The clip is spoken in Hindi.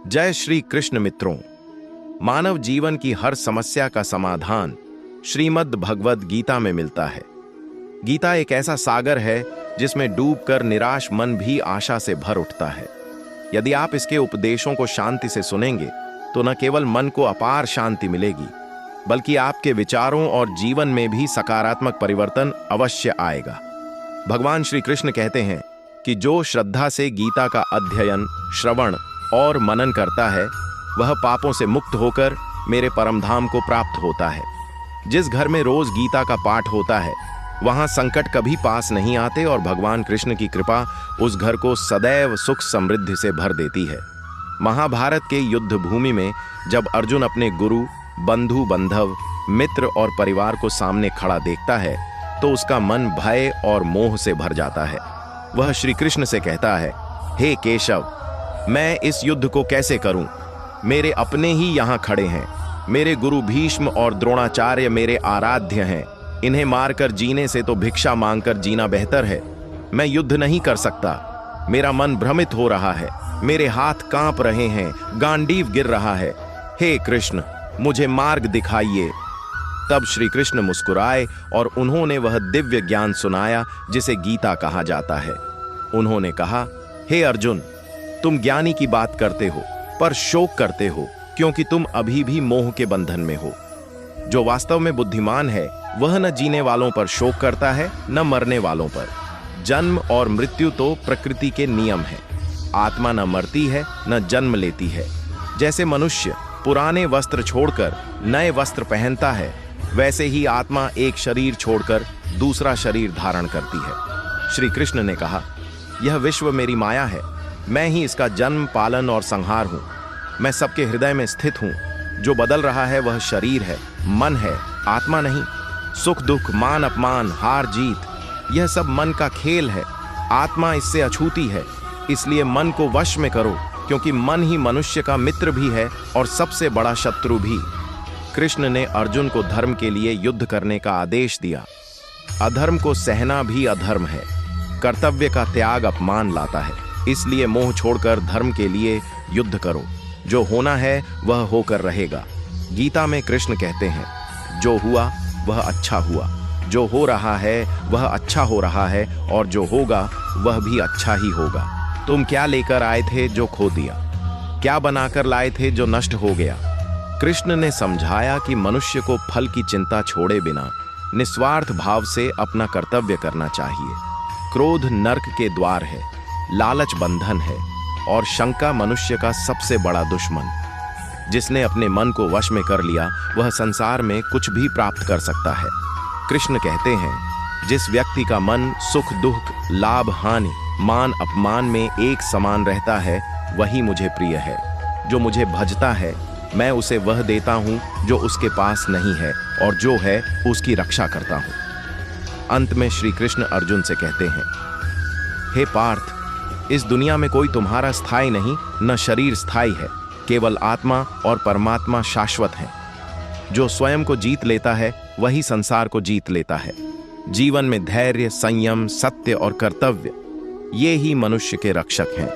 जय श्री कृष्ण मित्रों। मानव जीवन की हर समस्या का समाधान श्रीमद् भगवद गीता में मिलता है। गीता एक ऐसा सागर है जिसमें डूबकर निराश मन भी आशा से भर उठता है। यदि आप इसके उपदेशों को शांति से सुनेंगे तो न केवल मन को अपार शांति मिलेगी, बल्कि आपके विचारों और जीवन में भी सकारात्मक परिवर्तन अवश्य आएगा। भगवान श्री कृष्ण कहते हैं कि जो श्रद्धा से गीता का अध्ययन, श्रवण और मनन करता है वह पापों से मुक्त होकर मेरे परमधाम को प्राप्त होता है। जिस घर में रोज गीता का पाठ होता है वहां संकट कभी पास नहीं आते और भगवान कृष्ण की कृपा उस घर को सदैव सुख समृद्धि से भर देती है। महाभारत के युद्ध भूमि में जब अर्जुन अपने गुरु, बंधु, बांधव, मित्र और परिवार को सामने खड़ा देखता है तो उसका मन भय और मोह से भर जाता है। वह श्री कृष्ण से कहता है, हे केशव, मैं इस युद्ध को कैसे करूं? मेरे अपने ही यहाँ खड़े हैं। मेरे गुरु भीष्म और द्रोणाचार्य मेरे आराध्य हैं। इन्हें मारकर जीने से तो भिक्षा मांगकर जीना बेहतर है। मैं युद्ध नहीं कर सकता। मेरा मन भ्रमित हो रहा है, मेरे हाथ कांप रहे हैं, गांडीव गिर रहा है। हे कृष्ण, मुझे मार्ग दिखाइए। तब श्री कृष्ण मुस्कुराए और उन्होंने वह दिव्य ज्ञान सुनाया जिसे गीता कहा जाता है। उन्होंने कहा, हे अर्जुन, तुम ज्ञानी की बात करते हो पर शोक करते हो, क्योंकि तुम अभी भी मोह के बंधन में हो। जो वास्तव में बुद्धिमान है वह न जीने वालों पर शोक करता है न मरने वालों पर। जन्म और मृत्यु तो प्रकृति के नियम है। आत्मा न मरती है न जन्म लेती है। जैसे मनुष्य पुराने वस्त्र छोड़कर नए वस्त्र पहनता है, वैसे ही आत्मा एक शरीर छोड़कर दूसरा शरीर धारण करती है। श्री कृष्ण ने कहा, यह विश्व मेरी माया है। मैं ही इसका जन्म, पालन और संहार हूं। मैं सबके हृदय में स्थित हूं। जो बदल रहा है वह शरीर है, मन है, आत्मा नहीं। सुख दुख, मान अपमान, हार जीत, यह सब मन का खेल है। आत्मा इससे अछूती है। इसलिए मन को वश में करो, क्योंकि मन ही मनुष्य का मित्र भी है और सबसे बड़ा शत्रु भी। कृष्ण ने अर्जुन को धर्म के लिए युद्ध करने का आदेश दिया। अधर्म को सहना भी अधर्म है। कर्तव्य का त्याग अपमान लाता है। इसलिए मोह छोड़कर धर्म के लिए युद्ध करो। जो होना है वह होकर रहेगा। गीता में कृष्ण कहते हैं, जो हुआ वह अच्छा हुआ, जो हो रहा है वह अच्छा हो रहा है और जो होगा वह भी अच्छा ही होगा। तुम क्या लेकर आए थे जो खो दिया? क्या बनाकर लाए थे जो नष्ट हो गया? कृष्ण ने समझाया कि मनुष्य को फल की चिंता छोड़े बिना निस्वार्थ भाव से अपना कर्तव्य करना चाहिए। क्रोध नर्क के द्वार है, लालच बंधन है और शंका मनुष्य का सबसे बड़ा दुश्मन। जिसने अपने मन को वश में कर लिया वह संसार में कुछ भी प्राप्त कर सकता है। कृष्ण कहते हैं, जिस व्यक्ति का मन सुख दुख, लाभ हानि, मान अपमान में एक समान रहता है वही मुझे प्रिय है। जो मुझे भजता है मैं उसे वह देता हूँ जो उसके पास नहीं है, और जो है उसकी रक्षा करता हूँ। अंत में श्री कृष्ण अर्जुन से कहते हैं, हे पार्थ, इस दुनिया में कोई तुम्हारा स्थायी नहीं, न शरीर स्थायी है। केवल आत्मा और परमात्मा शाश्वत हैं। जो स्वयं को जीत लेता है वही संसार को जीत लेता है। जीवन में धैर्य, संयम, सत्य और कर्तव्य, ये ही मनुष्य के रक्षक हैं।